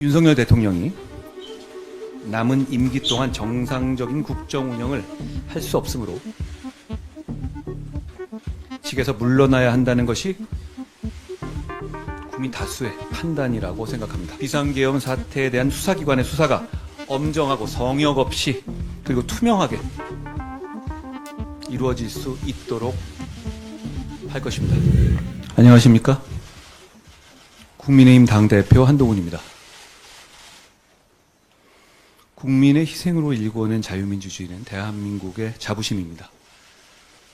윤석열 대통령이 남은 임기 동안 정상적인 국정 운영을 할 수 없으므로 직에서 물러나야 한다는 것이 국민 다수의 판단이라고 생각합니다. 비상계엄 사태에 대한 수사기관의 수사가 엄정하고 성역 없이 그리고 투명하게 이루어질 수 있도록 할 것입니다. 안녕하십니까? 국민의힘 당대표 한동훈입니다. 국민의 희생으로 일궈낸 자유민주주의는 대한민국의 자부심입니다.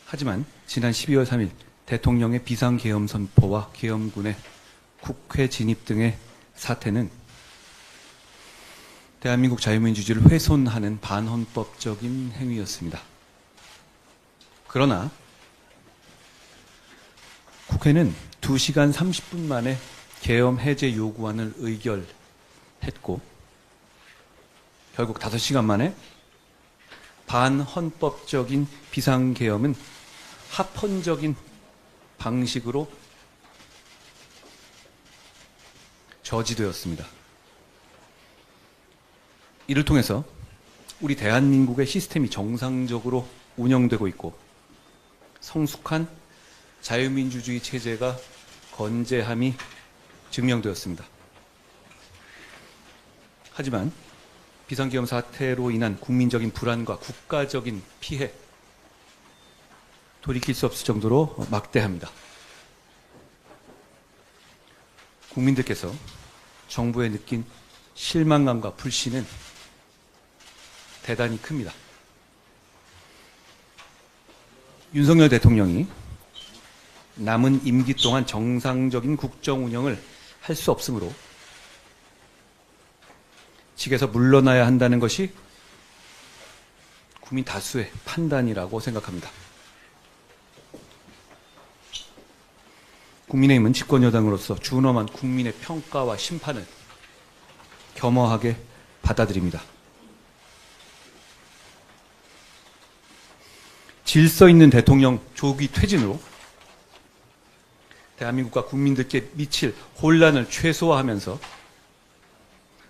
하지만 지난 12월 3일 대통령의 비상계엄 선포와 계엄군의 국회 진입 등의 사태는 대한민국 자유민주주의를 훼손하는 반헌법적인 행위였습니다. 그러나 국회는 2시간 30분 만에 계엄 해제 요구안을 의결했고 결국 5시간 만에 반헌법적인 비상계엄은 합헌적인 방식으로 저지되었습니다. 이를 통해서 우리 대한민국의 시스템이 정상적으로 운영되고 있고 성숙한 자유민주주의 체제가 건재함이 증명되었습니다. 하지만 비상계엄 사태로 인한 국민적인 불안과 국가적인 피해, 돌이킬 수 없을 정도로 막대합니다. 국민들께서 정부에 느낀 실망감과 불신은 대단히 큽니다. 윤석열 대통령이 남은 임기 동안 정상적인 국정 운영을 할 수 없으므로 직에서 물러나야 한다는 것이 국민 다수의 판단이라고 생각합니다. 국민의힘은 집권여당으로서 준엄한 국민의 평가와 심판을 겸허하게 받아들입니다. 질서 있는 대통령 조기 퇴진으로 대한민국과 국민들께 미칠 혼란을 최소화하면서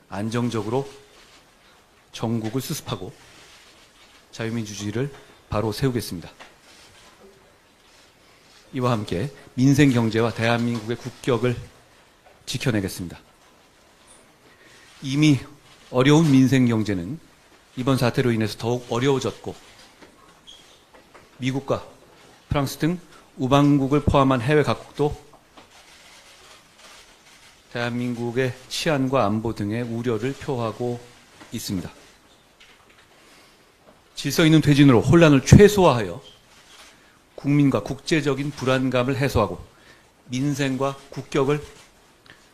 안정적으로 전국을 수습하고 자유민주주의를 바로 세우겠습니다. 이와 함께 민생 경제와 대한민국의 국격을 지켜내겠습니다. 이미 어려운 민생 경제는 이번 사태로 인해서 더욱 어려워졌고 미국과 프랑스 등 우방국을 포함한 해외 각국도 대한민국의 치안과 안보 등의 우려를 표하고 있습니다. 질서 있는 퇴진으로 혼란을 최소화하여 국민과 국제적인 불안감을 해소하고 민생과 국격을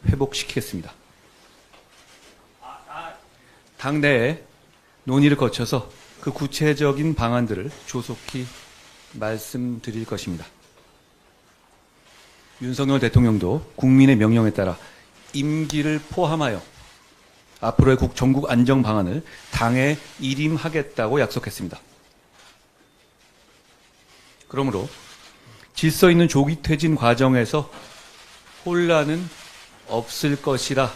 회복시키겠습니다. 당내에 논의를 거쳐서 그 구체적인 방안들을 조속히 말씀드릴 것입니다. 윤석열 대통령도 국민의 명령에 따라 임기를 포함하여 앞으로의 전국 안정 방안을 당에 일임하겠다고 약속했습니다. 그러므로 질서 있는 조기 퇴진 과정에서 혼란은 없을 것이라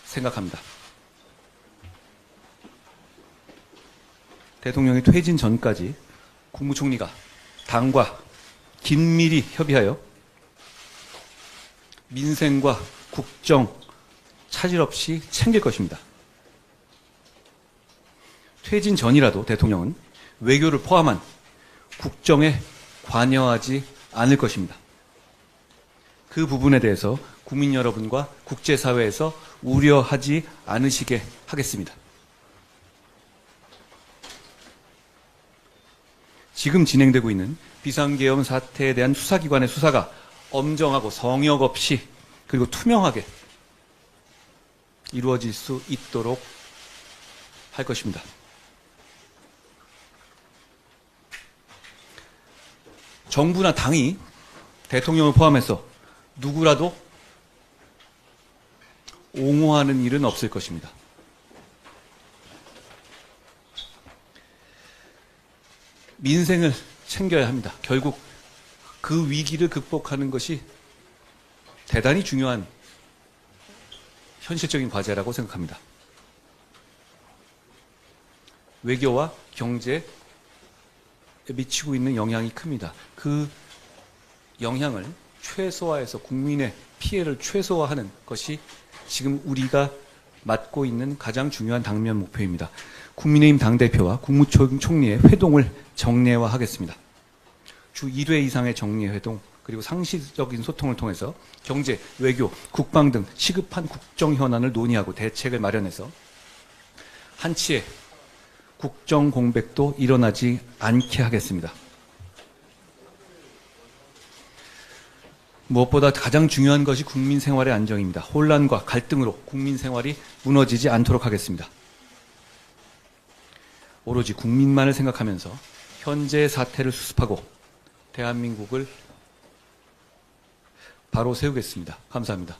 생각합니다. 대통령이 퇴진 전까지 국무총리가 당과 긴밀히 협의하여 민생과 국정 차질 없이 챙길 것입니다. 퇴진 전이라도 대통령은 외교를 포함한 국정에 관여하지 않을 것입니다. 그 부분에 대해서 국민 여러분과 국제사회에서 우려하지 않으시게 하겠습니다. 지금 진행되고 있는 비상계엄 사태에 대한 수사기관의 수사가 엄정하고 성역 없이 그리고 투명하게 이루어질 수 있도록 할 것입니다. 정부나 당이 대통령을 포함해서 누구라도 옹호하는 일은 없을 것입니다. 민생을 챙겨야 합니다. 결국 그 위기를 극복하는 것이 대단히 중요한 현실적인 과제라고 생각합니다. 외교와 경제에 미치고 있는 영향이 큽니다. 그 영향을 최소화해서 국민의 피해를 최소화하는 것이 지금 우리가 맡고 있는 가장 중요한 당면 목표입니다. 국민의힘 당대표와 국무총리의 회동을 정례화하겠습니다. 주 1회 이상의 정례 회동, 그리고 상시적인 소통을 통해서 경제, 외교, 국방 등 시급한 국정 현안을 논의하고 대책을 마련해서 한치의 국정 공백도 일어나지 않게 하겠습니다. 무엇보다 가장 중요한 것이 국민 생활의 안정입니다. 혼란과 갈등으로 국민 생활이 무너지지 않도록 하겠습니다. 오로지 국민만을 생각하면서 현재의 사태를 수습하고 대한민국을 바로 세우겠습니다. 감사합니다.